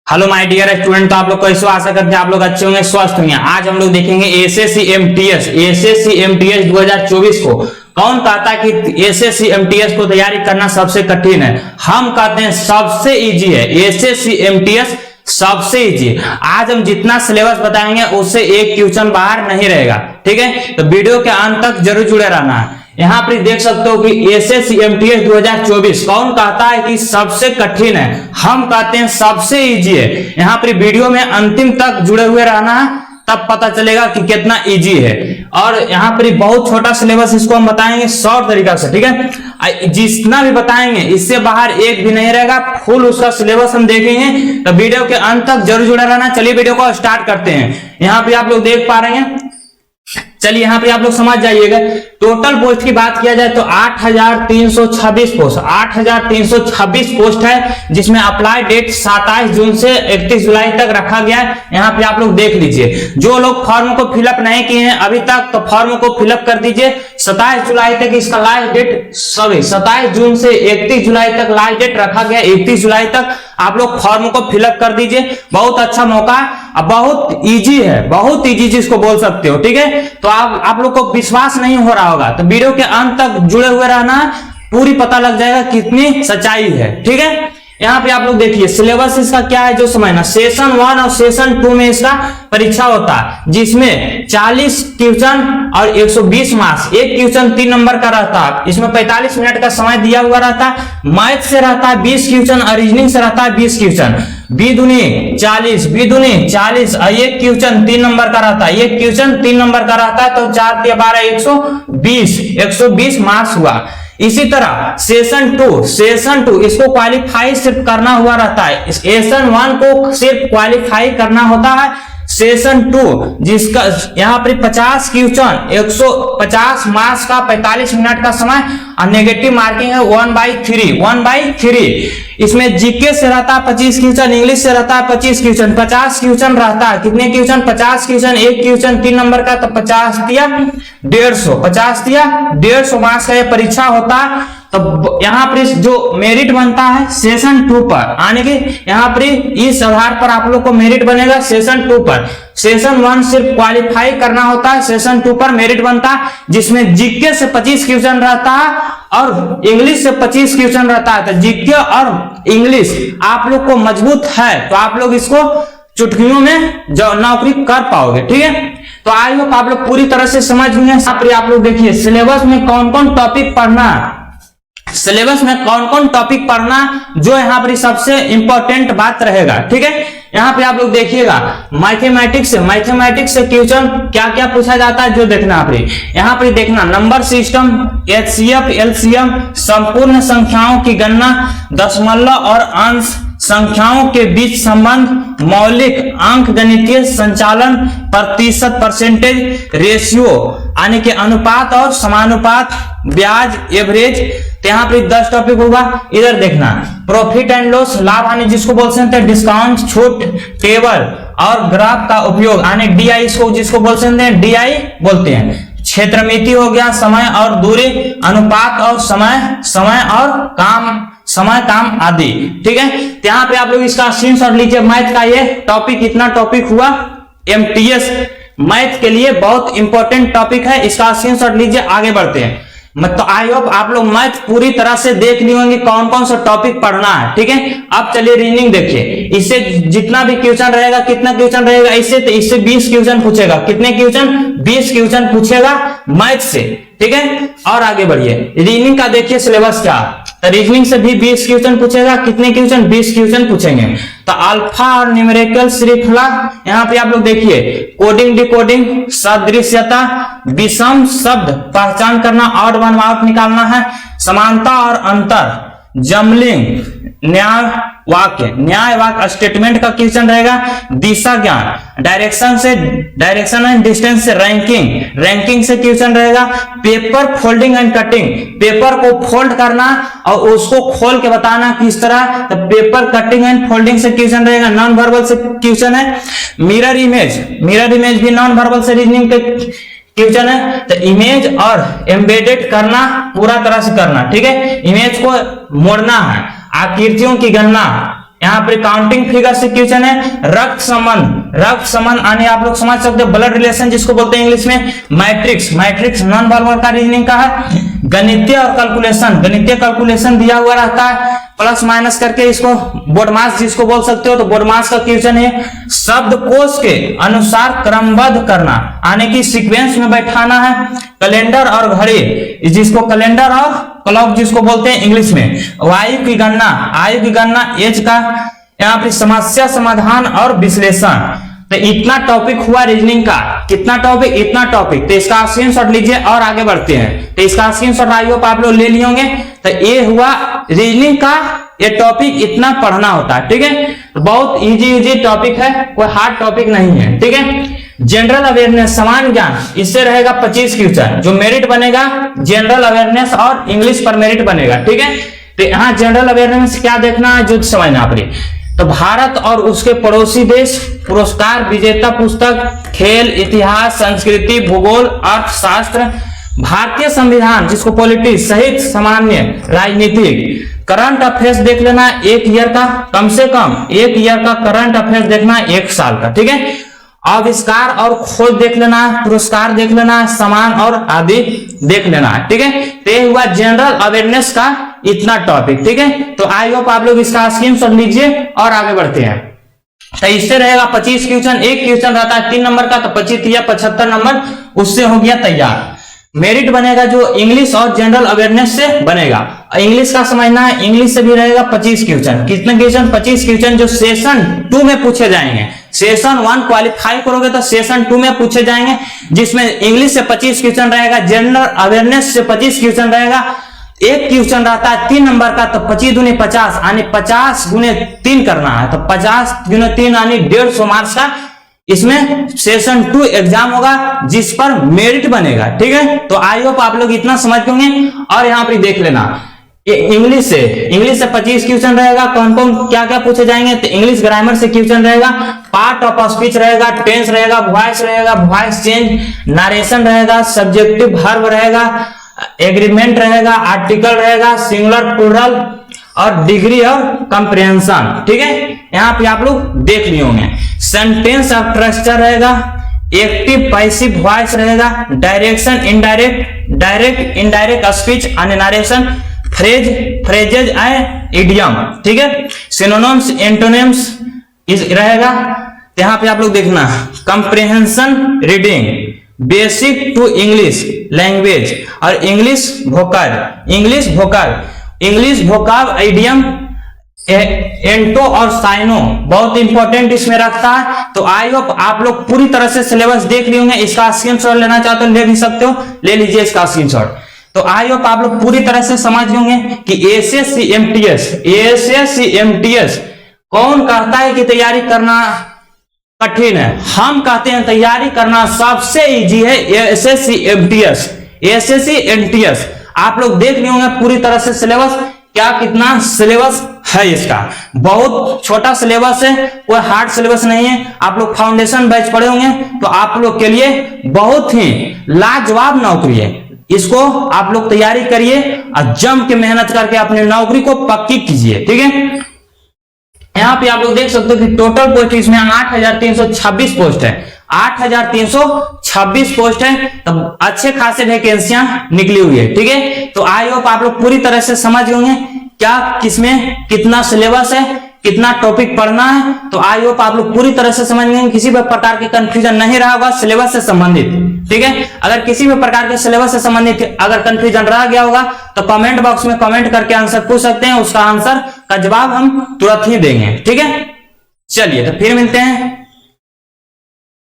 Hello my dear student, तो आप लोग कैसे हो? आशा करते हैं आप लोग अच्छे होंगे, स्वस्थ होंगे। आज हम लोग देखेंगे एसएससी एमटीएस 2024 को। कौन कहता है कि एसएससी एमटीएस को तैयारी करना सबसे कठिन है? हम कहते हैं सबसे इजी है। एसएससी एमटीएस सबसे इजी। आज हम जितना सिलेबस बताएंगे उससे एक क्वेश्चन बाहर नहीं रहेगा, ठीक है? तो वीडियो के अंत तक जरूर जुड़े रहना है। यहाँ पर देख सकते हो कि एसएससी एमटीएस 2024 कौन कहता है कि सबसे कठिन है? हम कहते हैं सबसे इजी है। यहाँ पर वीडियो में अंतिम तक जुड़े हुए रहना है, तब पता चलेगा कि कितना इजी है। और यहाँ पर बहुत छोटा सिलेबस इसको हम बताएंगे शॉर्ट तरीका से, ठीक है? जितना भी बताएंगे इससे बाहर एक भी नहीं रहेगा। फुल उसका सिलेबस हम देखेंगे, तो वीडियो के अंत तक जरूर जुड़ा रहना। चलिए वीडियो को स्टार्ट करते हैं। यहाँ पे आप लोग देख पा रहे हैं, चलिए यहाँ पे आप लोग समझ जाइएगा। टोटल पोस्ट की बात किया जाए तो 8326 पोस्ट 8326 पोस्ट है, जिसमें अप्लाई डेट 27 जून से 31 जुलाई तक रखा गया है। यहाँ पे आप लोग देख लीजिए। जो लोग फॉर्म को फिलअप नहीं किए हैं अभी तक, तो फॉर्म को फिलअप कर दीजिए। 27 जुलाई तक इसका लास्ट डेट, 27 जून से 31 जुलाई तक लास्ट डेट रखा गया। 31 जुलाई तक आप लोग फॉर्म को फिलअप कर दीजिए। बहुत अच्छा मौका, बहुत इजी है, बहुत इजी जिसको बोल सकते हो, ठीक है? तो आप लोग को विश्वास नहीं हो रहा होगा, तो वीडियो के अंत तक जुड़े हुए रहना, पूरी पता लग जाएगा कितनी सच्चाई है, ठीक है? यहाँ पे आप लोग देखिए सिलेबस इसका क्या है जो समझना। सेशन 1 और सेशन 2 में इसका परीक्षा होता है, जिसमें 40 क्वेश्चन और 120 मार्क्स। एक क्वेश्चन 3 नंबर का रहता है। इसमें 45 मिनट का समय दिया हुआ रहता है। मैथ से रहता है 20 क्वेश्चन और रीजनिंग से रहता है 20 क्वेश्चन। 20 दूनी 40 और एक क्वेश्चन 3 नंबर का रहता है। एक क्वेश्चन 3 नंबर का रहता है, तो 4 × 12 120 मार्क्स हुआ। इसी तरह सेशन 2 इसको क्वालिफाई सिर्फ करना हुआ रहता है। सेशन 1 को सिर्फ क्वालिफाई करना होता है। सेशन 2 जिसका यहाँ पर 50 क्वेश्चन 150 मार्क्स का 45 मिनट का समय और नेगेटिव मार्किंग है 1/3। इसमें जीके से रहता है 25 क्वेश्चन, इंग्लिश से रहता है 25 क्वेश्चन। 50 क्वेश्चन रहता है। कितने क्वेश्चन? 50 क्वेश्चन। एक क्वेश्चन 3 नंबर का, तो 50 दिया 150 मार्क्स का ये परीक्षा होता है। तो यहाँ पर जो मेरिट बनता है सेशन 2 पर आने के, यहाँ पर इस आधार पर आप लोग को मेरिट बनेगा सेशन 2 पर। सेशन 1 सिर्फ क्वालिफाई करना होता है, सेशन 2 पर मेरिट बनता है, जिसमें जीके से 25 क्वेश्चन रहता है और इंग्लिश से 25 क्वेश्चन रहता है। तो जीके और इंग्लिश आप लोग को मजबूत है, तो आप लोग इसको चुटकियों में जो नौकरी कर पाओगे, ठीक है? तो आई होप आप लोग पूरी तरह से समझ गए हैं। आप लोग देखिए सिलेबस में कौन कौन टॉपिक पढ़ना, सिलेबस में कौन कौन टॉपिक पढ़ना, जो यहाँ पर सबसे इंपॉर्टेंट बात रहेगा, ठीक है? यहाँ पे आप लोग देखिएगा मैथमेटिक्स से क्वेश्चन क्या क्या पूछा जाता है जो देखना। आप यहाँ पर देखना नंबर सिस्टम, HCF, LCM, संपूर्ण संख्याओं की गणना, दशमलव और अंश संख्याओं के बीच संबंध, मौलिक अंक गणितीय संचालन, प्रतिशत परसेंटेज, रेशियो यानी कि अनुपात और समानुपात, ब्याज, एवरेज। तो यहाँ पर 10 टॉपिक होगा। इधर देखना प्रॉफिट एंड लॉस, लाभ हानि जिसको बोलते हैं, डिस्काउंट, छूट, टेबल और ग्राफ का उपयोग यानी DI इसको जिसको बोलते हैं DI बोलते हैं। क्षेत्रमिति हो गया, समय और दूरी, अनुपात और समय और काम आदि, ठीक है? तो यहाँ पे आप लोग इसका स्क्रीनशॉट लीजिए। मैथ का ये टॉपिक, इतना टॉपिक हुआ MTS मैथ के लिए बहुत इंपॉर्टेंट टॉपिक है। इसका स्क्रीनशॉट लीजिए, आगे बढ़ते हैं। तो आई होप आप लोग मैथ पूरी तरह से देख लिए होंगे कौन कौन सा टॉपिक पढ़ना है, ठीक है? अब चलिए रीजनिंग देखिए। इससे जितना भी क्वेश्चन रहेगा, कितना क्वेश्चन रहेगा इससे 20 क्वेश्चन पूछेगा। कितने क्वेश्चन? 20 क्वेश्चन पूछेगा मैथ से, ठीक है? और आगे बढ़िए, रीजनिंग का देखिए सिलेबस क्या। तो रीजनिंग से भी 20 क्वेश्चन पूछेगा। कितने क्वेश्चन? 20 क्वेश्चन पूछेंगे। तो अल्फा और न्यूमेरिकल श्रृंखला, यहाँ पे आप लोग देखिए कोडिंग, डिकोडिंग, सदृश्यता, विषम शब्द पहचान करना, ऑड वन आउट निकालना है, समानता और अंतर, जमलिंग, न्याय वाक्य स्टेटमेंट का क्वेश्चन रहेगा, दिशा ज्ञान, डायरेक्शन एंड डिस्टेंस से रैंकिंग से क्वेश्चन रहेगा, paper folding and cutting, paper को फोल्ड करना और उसको खोल के बताना किस तरह, तो पेपर कटिंग एंड फोल्डिंग से क्वेश्चन रहेगा। नॉन वर्बल से क्वेश्चन है, मिरर इमेज भी नॉन वर्बल से रीजनिंग के क्वेश्चन है। तो इमेज और एम्बेडेड करना पूरा तरह से करना, ठीक है? इमेज को मोड़ना है, आकृतियों की गणना, यहाँ पर काउंटिंग फिगर से क्वेश्चन है। रक्त संबंध आने आप लोग समझ सकते हो, ब्लड रिलेशन जिसको बोलते हैं इंग्लिश में। मैट्रिक्स नॉन वर्बल का रीजनिंग का है। गणितीय और कैलकुलेशन दिया हुआ रहता है प्लस माइनस करके, इसको बोर्ड मास जिसको बोल सकते हो, तो बोर्ड मास का क्वेश्चन है। शब्दकोश के अनुसार क्रमबद्ध करना, आने की सीक्वेंस में बैठाना है। कैलेंडर और घड़ी जिसको कैलेंडर और क्लॉक जिसको बोलते हैं इंग्लिश में। आयु की गणना एज का, यहाँ पे समस्या समाधान और विश्लेषण। तो इतना टॉपिक हुआ रीजनिंग का। कितना टॉपिक? इतना टॉपिक। तो इसका स्क्रीनशॉट लीजिए और आगे बढ़ते हैं। तो इसका स्क्रीनशॉट आई होप आप लोग ले लिए होंगे। तो ये हुआ रीजनिंग का, ये टॉपिक इतना पढ़ना होता है, ठीक है। बहुत इजी टॉपिक है, कोई हार्ड टॉपिक नहीं है, ठीक है। जनरल अवेयरनेस, सामान्य ज्ञान, इससे रहेगा 25 क्वेश्चन। जो मेरिट बनेगा जनरल अवेयरनेस और इंग्लिश पर मेरिट बनेगा, ठीक है। तो यहाँ जनरल अवेयरनेस क्या देखना है, जो समझना पड़े। तो भारत और उसके पड़ोसी देश, पुरस्कार विजेता पुस्तक, खेल, इतिहास, संस्कृति, भूगोल, अर्थशास्त्र, भारतीय संविधान जिसको पॉलिटिक्स सहित सामान्य राजनीतिक, करंट अफेयर्स देख लेना एक ईयर का, कम से कम एक ईयर का करंट अफेयर्स देखना 1 साल का, ठीक है। आविष्कार और खोज देख लेना, पुरस्कार देख लेना, सामान और आदि देख लेना है, ठीक है। तो ये हुआ जनरल अवेयरनेस का इतना टॉपिक, ठीक है। तो आई होप आप लोग इसका स्क्रीनशॉट लीजिए और आगे बढ़ते हैं। तो इससे रहेगा 25 क्वेश्चन। एक क्वेश्चन रहता है 3 नंबर का, तो 25 या 75 नंबर उससे हो गया तैयार। मेरिट बनेगा जो इंग्लिश और जनरल अवेयरनेस से बनेगा। इंग्लिश का समझना है, इंग्लिश से भी रहेगा 25 क्वेश्चन। कितने क्वेश्चन? 25 क्वेश्चन जो सेशन 2 में पूछे जाएंगे। सेशन 1 क्वालिफाई करोगे तो सेशन 2 में पूछे जाएंगे, जिसमें इंग्लिश से 25 क्वेश्चन रहेगा, जनरल अवेयरनेस से 25 क्वेश्चन रहेगा। एक क्वेश्चन रहता है 3 नंबर का, तो 25 दूनी 50 यानी 50 गुने 3 करना है। तो 50 गुने 3 यानी 150 मार्क्स का इसमें सेशन 2 एग्जाम होगा, जिस पर मेरिट बनेगा, ठीक है। तो आई होप आप लोग इतना समझ होंगे। और यहाँ पे देख लेना, इंग्लिश से 25 क्वेश्चन रहेगा। कौन कौन क्या क्या पूछे जाएंगे? तो इंग्लिश ग्रामर से क्वेश्चन रहेगा, पार्ट ऑफ स्पीच रहेगा, टेंस रहेगा, वॉइस चेंज, नरेशन रहेगा, सब्जेक्टिव वर्ब रहेगा, एग्रीमेंट रहेगा, आर्टिकल रहेगा, सिंगुलर प्लूरल और डिग्री और कंप्रिहेंशन, ठीक है। यहाँ पे आप लोग देख लिए होंगे। सेंटेंस ऑफ स्ट्रक्चर रहेगा, एक्टिव पैसिव वॉइस रहेगा, direction direct indirect speech and narration, phrases and idiom, ठीक है। सिनोनिम्स एंटोनिम्स रहेगा। यहाँ पे आप लोग देखना, comprehension reading, basic to English language और इंग्लिश वोकाब आइडियम, एंटो और साइनो बहुत इंपॉर्टेंट इसमें रखता है। तो आई होप आप लोग पूरी तरह से सिलेबस देख लिए होंगे। इसका स्क्रीनशॉट लेना चाहते हो ले भी सकते हो, ले लीजिए इसका स्क्रीनशॉट। तो आई होप आप लोग पूरी तरह से समझ होंगे कि एसएससी एमटीएस कौन कहता है कि तैयारी करना कठिन है? हम कहते हैं तैयारी करना सबसे इजी है एसएससी एमटीएस। आप लोग देख लिए होंगे पूरी तरह से सिलेबस, क्या कितना सिलेबस है इसका। बहुत छोटा सिलेबस है, कोई हार्ड सिलेबस नहीं है। आप लोग फाउंडेशन बैच पढ़े होंगे, तो आप लोग के लिए बहुत ही लाजवाब नौकरी है। इसको आप लोग तैयारी करिए और जम के मेहनत करके अपनी नौकरी को पक्की कीजिए, ठीक है। यहाँ पे आप लोग देख सकते हो कि टोटल पोस्ट इसमें 8326 पोस्ट है। 8326 पोस्ट है, तब अच्छे खासे वैकेंसियां निकली हुई है, ठीक है। तो आई होप आप लोग पूरी तरह से समझ होंगे क्या किसमें कितना सिलेबस है, कितना टॉपिक पढ़ना है। तो आई होप आप लोग पूरी तरह से समझ गए, किसी भी प्रकार की कंफ्यूजन नहीं रहा होगा सिलेबस से संबंधित, ठीक है। अगर किसी भी प्रकार के सिलेबस से संबंधित अगर कंफ्यूजन रह गया होगा तो कमेंट बॉक्स में कमेंट करके आंसर पूछ सकते हैं, उसका आंसर का जवाब हम तुरंत ही देंगे, ठीक है। चलिए तो फिर मिलते हैं।